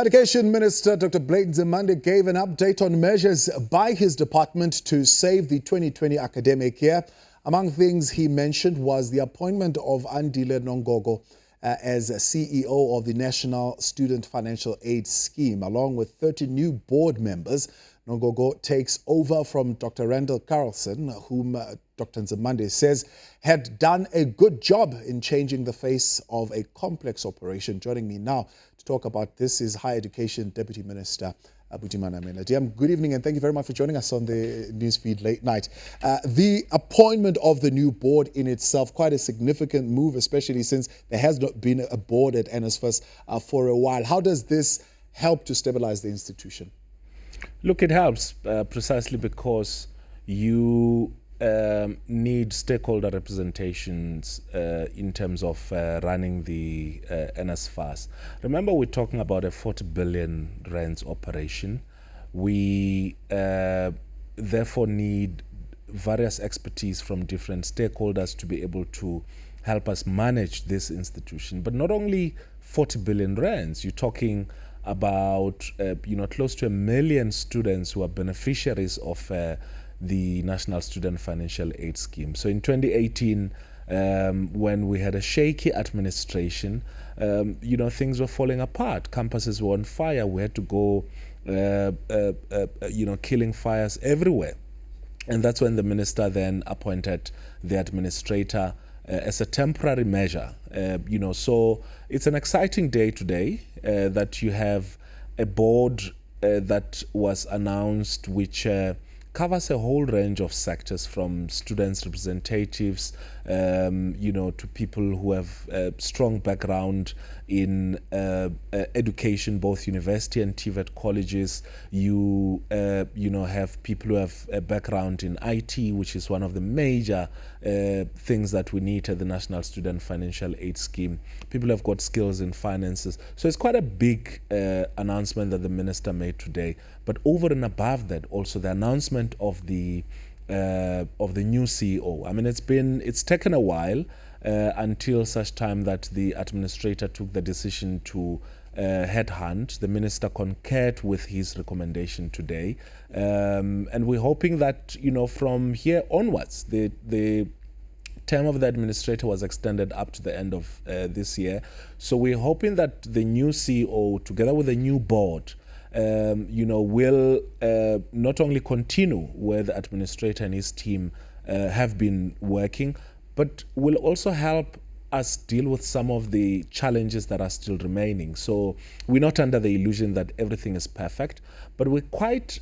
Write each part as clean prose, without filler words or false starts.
Education Minister Dr. Blade Nzimande gave an update on measures by his department to save the 2020 academic year. Among things he mentioned was the appointment of Andile Nongogo as CEO of the National Student Financial Aid Scheme, along with 30 new board members. Nongogo takes over from Dr. Randall Carlson, whom Dr. Nzimande says had done a good job in changing the face of a complex operation. Joining me now to talk about this is Higher Education Deputy Minister Nzimande. Good evening and thank you very much for joining us on the newsfeed late night. The appointment of the new board in itself, quite a significant move, especially since there has not been a board at NSFAS for a while. How does this help to stabilize the institution? Look, it helps precisely because you need stakeholder representations in terms of running the NSFAS. Remember, we're talking about a 40 billion rands operation. We therefore need various expertise from different stakeholders to be able to help us manage this institution. But not only 40 billion rands, you're talking about close to 1 million students who are beneficiaries of the National Student Financial Aid Scheme. So in 2018, when we had a shaky administration, things were falling apart. Campuses were on fire. We had to go, killing fires everywhere. And that's when the minister then appointed the administrator as a temporary measure. So it's an exciting day today that you have a board that was announced, which covers a whole range of sectors, from students' representatives, to people who have strong background in education, both university and TVET colleges. You have people who have a background in IT, which is one of the major things that we need at the National Student Financial Aid Scheme. People have got skills in finances. So it's quite a big announcement that the minister made today. But over and above that, also the announcement of the new CEO. I mean, it's taken a while until such time that the administrator took the decision to headhunt. The minister concurred with his recommendation today, and we're hoping that from here onwards, the term of the administrator was extended up to the end of this year. So we're hoping that the new CEO, together with the new board, will not only continue where the administrator and his team have been working, but will also help us deal with some of the challenges that are still remaining. So we're not under the illusion that everything is perfect, but we're quite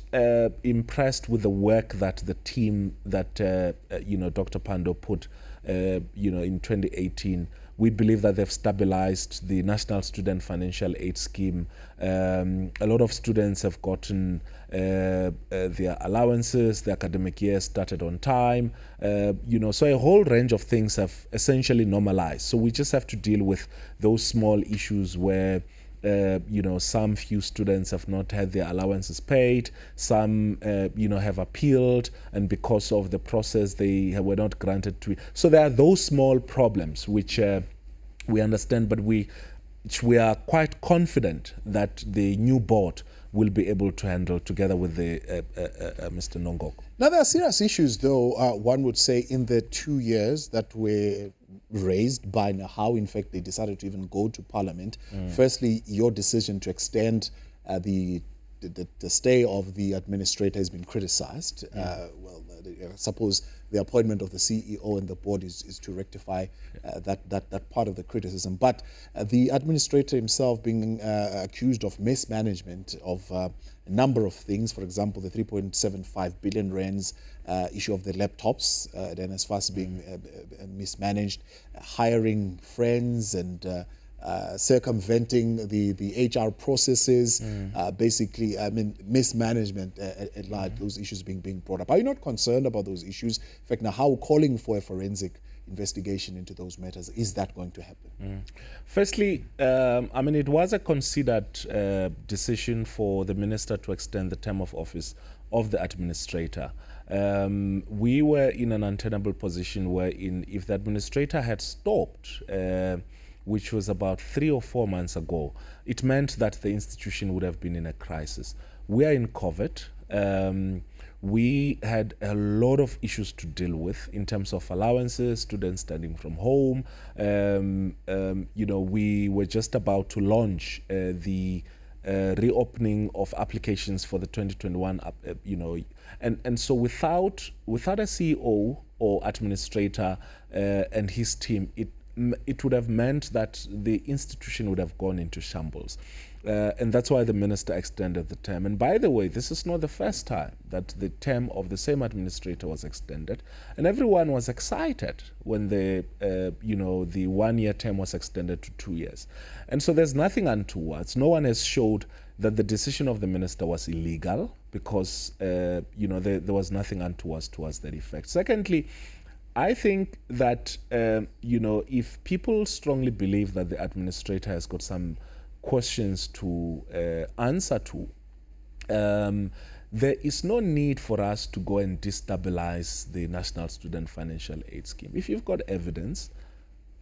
impressed with the work that the team that Dr. Pando put in 2018. We believe that they've stabilized the National Student Financial Aid Scheme. A lot of students have gotten their allowances. The academic year started on time. So a whole range of things have essentially normalized. So we just have to deal with those small issues where some few students have not had their allowances paid. Some, have appealed, and because of the process, they were not granted to. So there are those small problems which we understand, but we are quite confident that the new board will be able to handle together with the Mr. Nongogo. Now, there are serious issues, though, one would say, in the 2 years that were raised by how, in fact, they decided to even go to Parliament. Firstly, your decision to extend the stay of the administrator has been criticized. I suppose the appointment of the CEO and the board is to rectify that part of the criticism. But the administrator himself being accused of mismanagement of a number of things, for example, the 3.75 billion rands issue of the laptops at NSFAS being mismanaged, hiring friends and circumventing the HR processes, basically, mismanagement at large, those issues being brought up. Are you not concerned about those issues? In fact, now how calling for a forensic investigation into those matters, is that going to happen? Firstly, it was a considered decision for the minister to extend the term of office of the administrator. We were in an untenable position wherein if the administrator had stopped which was about 3 or 4 months ago, it meant that the institution would have been in a crisis. We are in COVID. We had a lot of issues to deal with in terms of allowances, students studying from home. We were just about to launch the reopening of applications for the 2021, and so without a CEO or administrator and his team, it would have meant that the institution would have gone into shambles. And that's why the minister extended the term. And by the way, this is not the first time that the term of the same administrator was extended. And everyone was excited when the 1-year term was extended to 2 years. And so there's nothing untoward. No one has showed that the decision of the minister was illegal because, there was nothing untoward towards that effect. Secondly, I think that, if people strongly believe that the administrator has got some questions to answer to, there is no need for us to go and destabilize the National Student Financial Aid Scheme. If you've got evidence,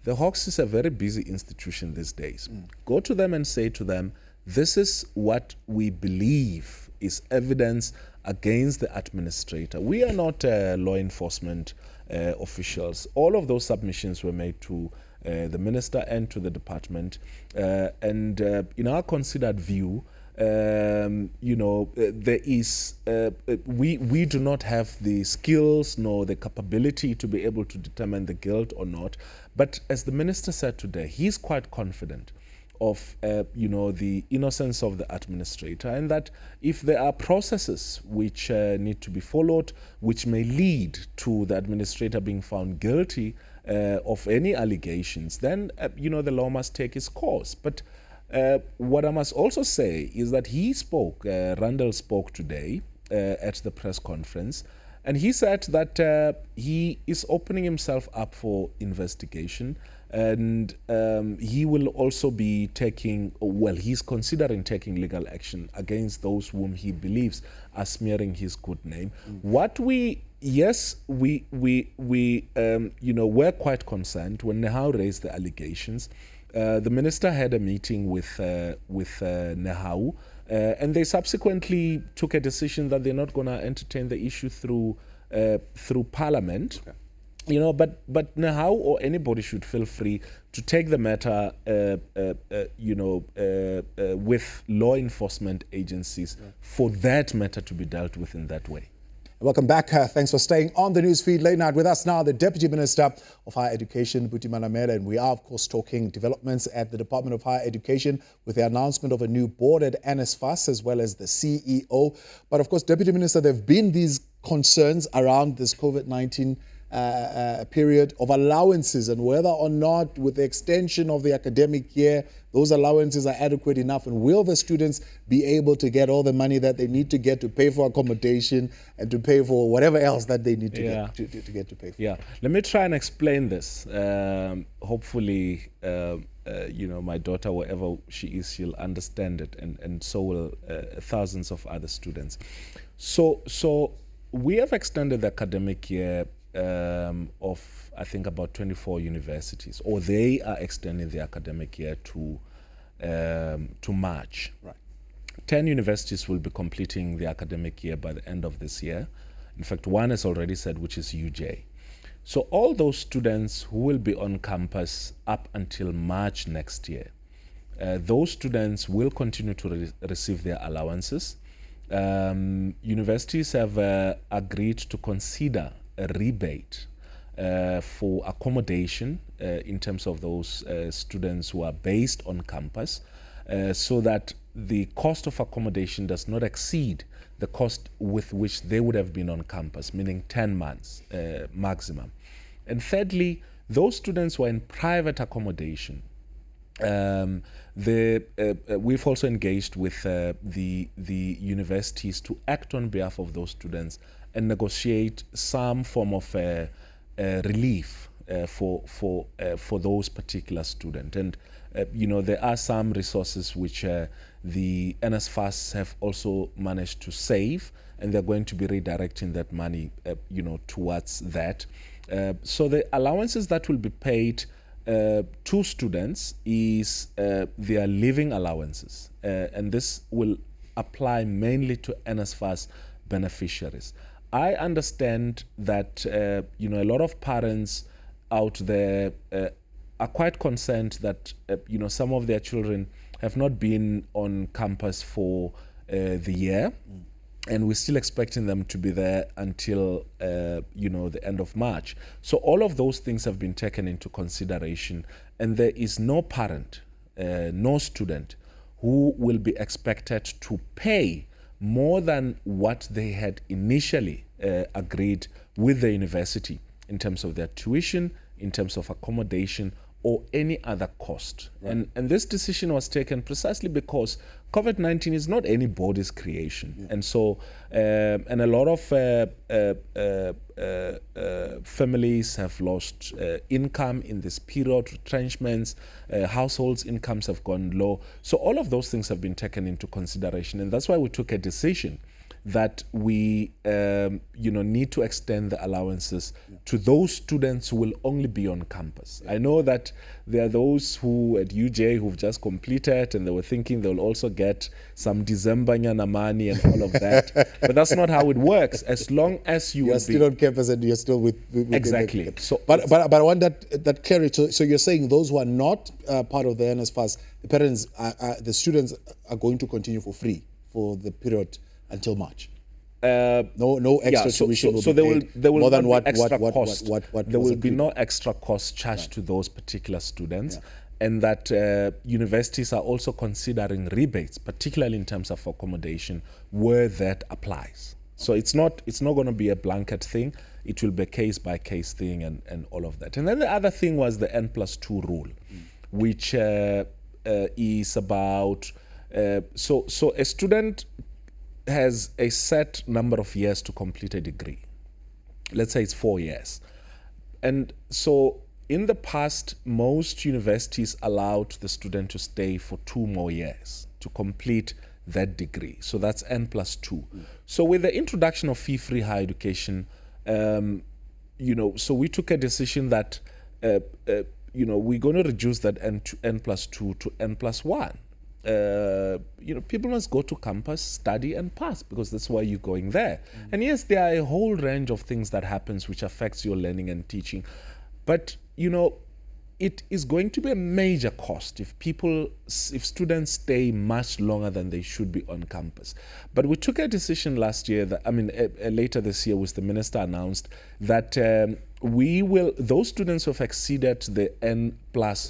the Hawks is a very busy institution these days. Go to them and say to them, this is what we believe is evidence against the administrator. We are not law enforcement officials. All of those submissions were made to the minister and to the department, and in our considered view, there is we do not have the skills nor the capability to be able to determine the guilt or not. But as the minister said today, he's quite confident of the innocence of the administrator, and that if there are processes which need to be followed, which may lead to the administrator being found guilty of any allegations, then the law must take its course. But what I must also say is that he spoke, Randall spoke today at the press conference, and he said that he is opening himself up for investigation, and he will also be he's considering taking legal action against those whom he believes are smearing his good name. What we're quite concerned when Nehau raised the allegations. The minister had a meeting with Nehau, and they subsequently took a decision that they're not going to entertain the issue through Parliament. Okay. But Nehau or anybody should feel free to take the matter, with law enforcement agencies for that matter to be dealt with in that way. Welcome back. Thanks for staying on the newsfeed late night with us now, the Deputy Minister of Higher Education, Buti Manamela, and we are, of course, talking developments at the Department of Higher Education with the announcement of a new board at NSFAS as well as the CEO. But, of course, Deputy Minister, there have been these concerns around this COVID-19 period of allowances and whether or not with the extension of the academic year those allowances are adequate enough, and will the students be able to get all the money that they need to get to pay for accommodation and to pay for whatever else that they need to get to pay for. Yeah, let me try and explain this. Hopefully my daughter, wherever she is, she'll understand it, and so will thousands of other students. So we have extended the academic year of, I think, about 24 universities, or they are extending the academic year to March. Right. 10 universities will be completing the academic year by the end of this year. In fact, one has already said, which is UJ. So all those students who will be on campus up until March next year, those students will continue to receive their allowances. Universities have agreed to consider a rebate for accommodation in terms of those students who are based on campus, so that the cost of accommodation does not exceed the cost with which they would have been on campus, meaning 10 months maximum. And thirdly, those students who are in private accommodation, we've also engaged with the universities to act on behalf of those students and negotiate some form of relief for those particular students. And there are some resources which the NSFAS have also managed to save, and they're going to be redirecting that money towards that. So the allowances that will be paid two students is their living allowances, and this will apply mainly to NSFAS beneficiaries. I understand that a lot of parents out there are quite concerned that some of their children have not been on campus for the year. And we're still expecting them to be there until, the end of March. So all of those things have been taken into consideration. And there is no parent, no student who will be expected to pay more than what they had initially agreed with the university in terms of their tuition, in terms of accommodation, or any other cost. Right. And this decision was taken precisely because COVID-19 is not anybody's creation. Yeah. And so, and a lot of families have lost income in this period, retrenchments, households' incomes have gone low. So all of those things have been taken into consideration. And that's why we took a decision that we need to extend the allowances to those students who will only be on campus. I know that there are those who at UJ who've just completed and they were thinking they'll also get some December nyana money and all of that, but that's not how it works. As long as you're still on campus and you're still with exactly. So, but I want that clarity. So you're saying those who are not part of the NSFAS, the parents, the students are going to continue for free for the period until March. No extra tuition will be paid. There will more than not what be extra what cost. There will be no extra cost charged to those particular students, and that universities are also considering rebates, particularly in terms of accommodation, where that applies. So it's not going to be a blanket thing. It will be a case by case thing and all of that. And then the other thing was the N+2 rule, which is about so a student has a set number of years to complete a degree. Let's say it's 4 years. And so in the past, most universities allowed the student to stay for 2 more years to complete that degree. So that's N+2. So with the introduction of fee-free higher education, so we took a decision that, we're going to reduce that N+2 to N+1. People must go to campus, study, and pass, because that's why you're going there. And yes, there are a whole range of things that happens which affects your learning and teaching. But, it is going to be a major cost if students stay much longer than they should be on campus. But we took a decision last year later this year, which the minister announced, that those students who have exceeded the N+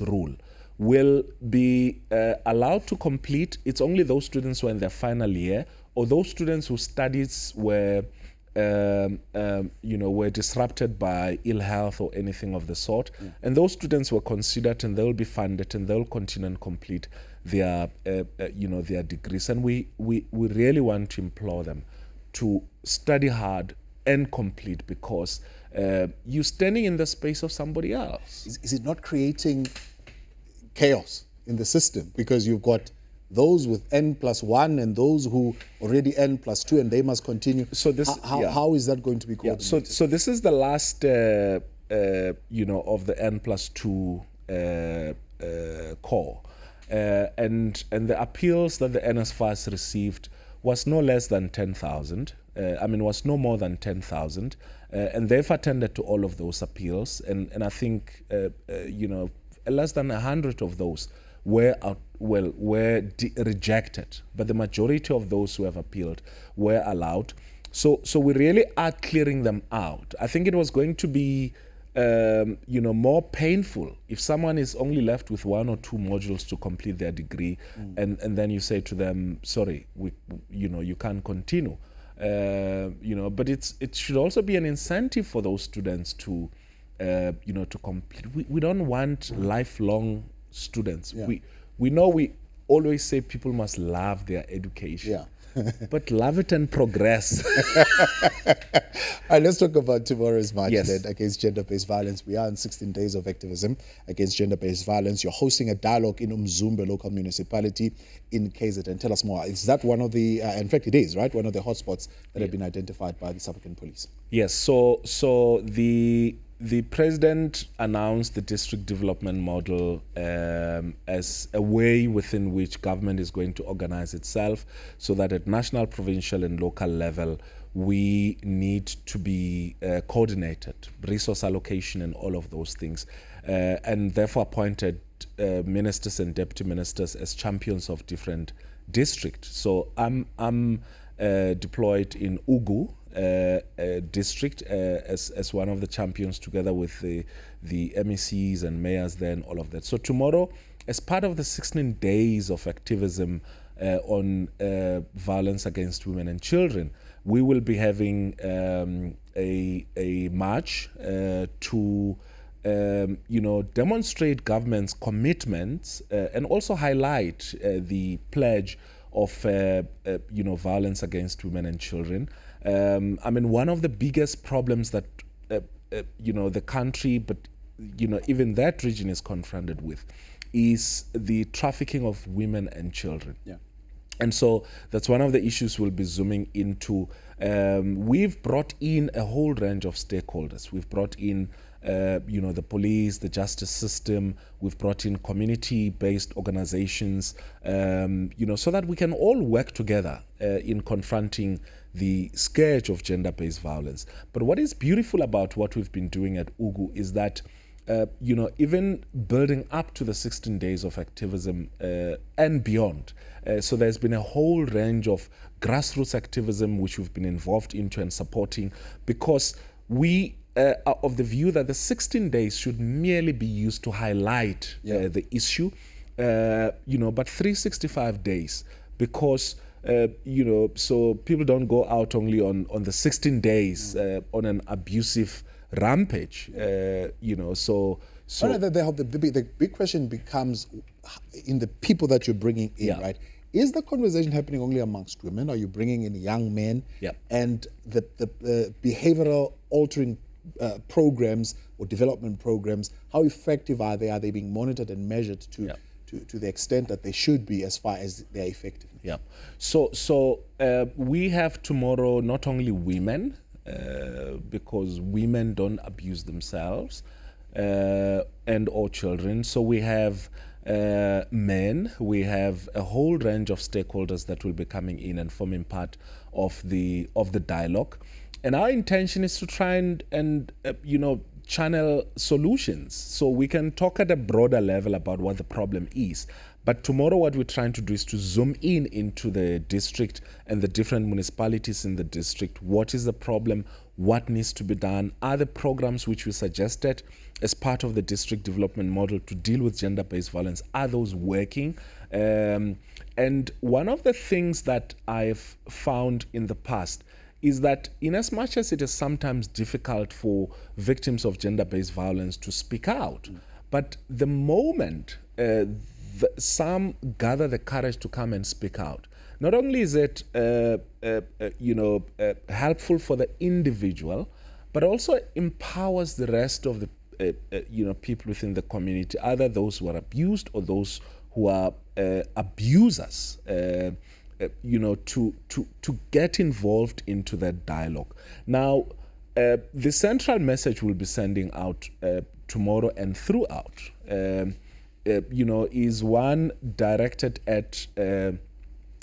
rule will be allowed to complete. It's only those students who are in their final year, or those students whose studies were disrupted by ill health or anything of the sort. And those students were considered, and they'll be funded, and they'll continue and complete their their degrees. And we really want to implore them to study hard and complete, because you're standing in the space of somebody else. Is it not creating chaos in the system, because you've got those with N+1 and those who already N+2 and they must continue? So this, how is that going to be coordinated? So this is the last, of the N+2 core, and the appeals that the NSFAS received was no less than 10,000. Was no more than 10,000, and they've attended to all of those appeals, and I think less than 100 of those were rejected, but the majority of those who have appealed were allowed. So we really are clearing them out. I think it was going to be more painful if someone is only left with 1 or 2 modules to complete their degree, and then you say to them, sorry, you can't continue. But it should also be an incentive for those students to complete. We don't want lifelong students. We know we always say people must love their education, but love it and progress. All right, let's talk about tomorrow's march then against gender-based violence. We are in 16 days of activism against gender-based violence. You're hosting a dialogue in Umzumbe local municipality in KZN. Tell us more. Is that one of the, in fact it is, right, one of the hotspots that have been identified by the South African police? Yes, so the the president announced the district development model as a way within which government is going to organize itself, so that at national, provincial, and local level, we need to be coordinated, resource allocation and all of those things, and therefore appointed ministers and deputy ministers as champions of different districts. So I'm deployed in Ugu district as one of the champions, together with the MECs and mayors there and all of that. So tomorrow, as part of the 16 days of activism on violence against women and children, we will be having a march to demonstrate government's commitments and also highlight the pledge of violence against women and children. I mean, one of the biggest problems that the country, but even that region is confronted with, is the trafficking of women and children. Yeah. And so that's one of the issues we'll be zooming into. We've brought in a whole range of stakeholders. We've brought in the police, the justice system. We've brought in community-based organizations, so that we can all work together in confronting the scourge of gender-based violence. But what is beautiful about what we've been doing at Ugu is that even building up to the 16 days of activism and beyond. So there's been a whole range of grassroots activism which we've been involved into and supporting, because we are of the view that the 16 days should merely be used to highlight the issue, but 365 days, because so people don't go out only on the 16 days on an abusive rampage, so the big question becomes in the people that you're bringing in, right? Is the conversation happening only amongst women? Are you bringing in young men? And the behavioral altering programs or development programs, how effective are they? Are they being monitored and measured to the extent that they should be, as far as their effectiveness? So we have tomorrow not only women, because women don't abuse themselves, and or children. So we have men, we have a whole range of stakeholders that will be coming in and forming part of the dialogue. And our intention is to try and channel solutions, so we can talk at a broader level about what the problem is. But tomorrow what we're trying to do is to zoom into the district and the different municipalities in the district. What is the problem? What needs to be done? Are the programs which we suggested as part of the district development model to deal with gender-based violence, are those working? And one of the things that I've found in the past is that in as much as it is sometimes difficult for victims of gender-based violence to speak out, but the moment some gather the courage to come and speak out, not only is it helpful for the individual, but also empowers the rest of the people within the community, either those who are abused or those who are abusers, to get involved into that dialogue. Now, the central message we'll be sending out tomorrow and throughout, is one directed at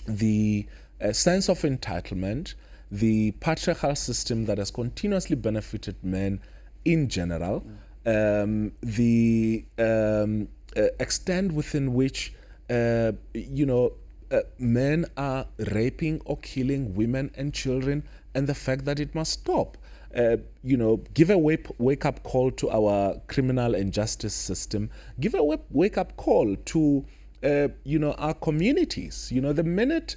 the sense of entitlement, the patriarchal system that has continuously benefited men in general, the extent within which men are raping or killing women and children, and the fact that it must stop. Give a wake-up call to our criminal and justice system. Give a wake-up call to, our communities. The minute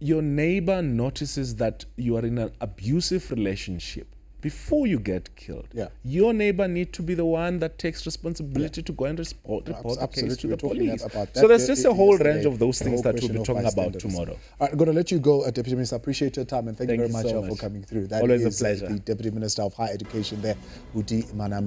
your neighbor notices that you are in an abusive relationship, before you get killed, your neighbor needs to be the one that takes responsibility to go and report the case to the police. So there's just a whole range of those things that we'll be talking about tomorrow. All right, I'm going to let you go, Deputy Minister. Appreciate your time, and thank you very much for coming through. That Always is a pleasure. The Deputy Minister of Higher Education there, Uti Maname.